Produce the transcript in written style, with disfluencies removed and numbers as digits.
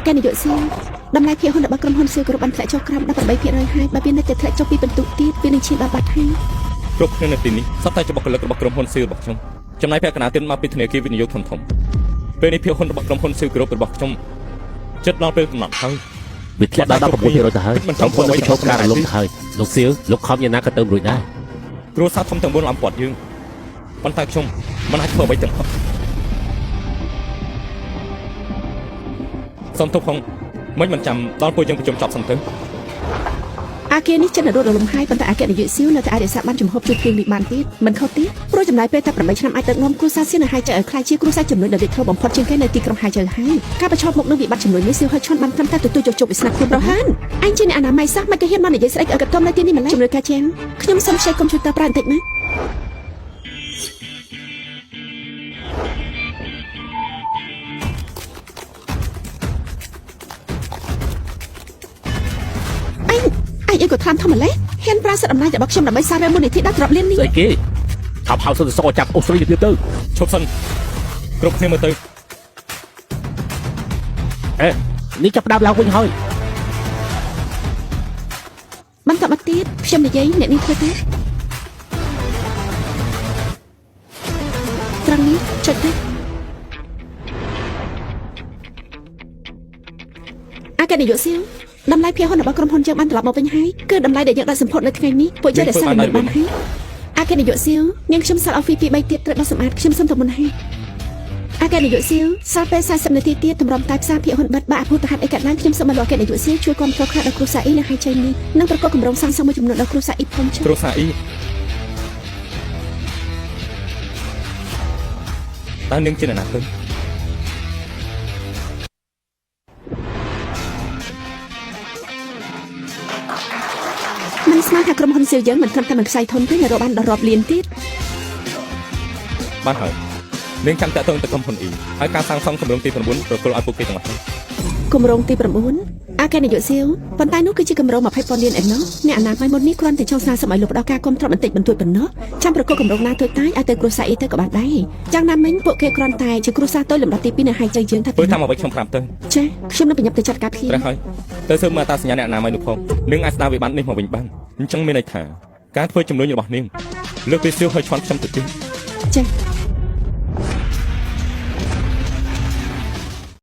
កេននាយកសៀវតម្លៃភាគហ៊ុនរបស់ក្រុមហ៊ុនសៀវគ្រប់បានធ្លាក់ចុះក្រោម 18% ហើយបើវានៅតែធ្លាក់ចុះពីបន្ទុកទៀតវានឹងឈានដល់បាត់ហើយគ្រប់គ្នានៅទីនេះសត្វតែជាបុគ្គលិករបស់ក្រុមហ៊ុនសៀវរបស់ខ្ញុំចំណាយពាក់កណ្ដាលទៀតមកពីធនាគារវិនិយោគធំពេលនេះភាគហ៊ុនរបស់ក្រុមហ៊ុនសៀវគ្រប់របស់ខ្ញុំចិត្តដល់ពេលកំណត់ហើយវាធ្លាក់ដល់ 16% ទៅហើយក្រុមហ៊ុននឹងប្រឈមការរលំទៅហើយលោកសៀវលោកខំយ៉ាងណាក៏ទៅរួចដែរគ្រួសារធំទាំង4ឡើងពាត់យើងប៉ុន្តែខ្ញុំមិនអាចធ្វើអ្វីទាំងអស់សំទុកផងមិនចាំដល់ពួកយើងប្រជុំចប់សិនទៅអាគារនេះចិត្តរត់រលំហើយប៉ុន្តែអគ្គនាយកសៀវនៅតែអាចរក្សាបានជំហរជួបព្រៀងនេះបានទៀតមិនខុសទេព្រោះចំណាយពេលតែ8ឆ្នាំអាចដឹកនាំគ្រួសារសៀវនៅហើយចៅឲ្យខ្លាយជាគ្រួសារចំនួនដែលលេចធ្លោបំផុតជាងគេនៅទីក្រុងហើយចៅហើយការប្រឈមមុខនឹងវិបត្តិចំនួននេះសៀវហើយឈុនបានត្រឹមតែទទួលយកជោគវាសនាខ្លួនប្រហានអញជាអ្នកអនាម័យសោះមិនក៏ហ៊ានមកនិយាយស្អីឲ្យកត់ទុំនៅទីនេះម្ល៉េះជំរឿការជាងខ្ញុំសុំខ្ចីកុំព្យូទ័រប្រើបន្តិចមកអីក៏ថ្លាមធំម្លេះហ៊ានប្រើសិទ្ធិអំណាចរបស់ខ្ញុំដើម្បីសាររើមូលនិធិដាក់ទ្រព្យលាននេះស្អីគេថប់ហៅសិនសចាប់អូស្ត្រាលីទៀតទៅឈប់សិនគ្រប់គ្នាមើលទៅនេះចាប់ដើមឡើងវិញហើយបន្តមកទៀតខ្ញុំនិយាយអ្នកនេះធ្វើទេត្រង់នេះចុចទៅអគ្គនាយកសៀវតម្លៃភាគហ៊ុនរបស់ក្រុមហ៊ុនយើងបានត្រឡប់មកវិញហើយគឺតម្លៃដែលយើងដាក់សម្ពោធនៅថ្ងៃនេះពួកយើងរក្សាបានហើយអគ្គនាយកសៀវនាងខ្ញុំសាល់អហ្វី2 3ទៀតត្រូវដោះសម្អាតខ្ញុំសុំទៅមុនហើយអគ្គនាយកសៀវសាល់ពេល40នាទីទៀតតម្រុំតែផ្សារភាគហ៊ុនបិទបាក់អភូតហេតុអីកាត់ឡើងខ្ញុំសូមឲ្យលោកអគ្គនាយកសៀវជួយគាំទ្រខ្លះដល់គ្រួសារអ៊ីនៅហើយជ័យនេះនិងប្រកបគម្រោងសាងសង់មួយចំនួនដល់គ្រួសារអ៊ីផងចុះគ្រួសារអ៊ីតើនាងជាអ្នកណាទៅមិនស្មានថាក្រុមហ៊ុនសៀវយើងមិនត្រឹមតែមិនខ្សែធនទេនៅរកបានដល់រាប់លានទៀតបានហើយនាងចាំតាក់ទងទៅក្រុមហ៊ុនអ៊ីហើយការសាងសង់គម្រោងទី9ប្រគល់ឲ្យពួកគេទាំងអស់គម្រោងទី9អគ្គនាយកសៀវប៉ុន្តែនោះគឺជាគម្រោង20ពាន់លានឯណោះអ្នកអាណាម័យមុននេះគ្រាន់តែចង់ស្នើសុំឲ្យលោកផ្ដល់ការគាំទ្របន្តិចបន្តួចប៉ុណ្ណោះចាំប្រកបគម្រោងណាតូចតាចឲ្យទៅគ្រួសារអ៊ីទៅក៏បានដែរយ៉ាងណាមិញពួកគេគ្រាន់តែជាគ្រួសារតូចលំដាប់ទី2នៅហើយចៃយើងថាធ្វើតាមអ្វីខ្ញុំប្រាប់ទៅចាខ្ញុំនឹងប្រញាប់ទៅចាត់ការភ្លាមត្រូវហើយទៅស៊ើបមើលតាសញ្ញាអ្នកអាណាម័យនោះផងនឹងអាចស្ដារវិបត្តិនេះមកវិញបានអញ្ចឹងមានន័យថាការធ្វើចំនួនរបស់នាងលើកពីសៀវឲ្យឈន់ខ្ញុំទៅទៀតចា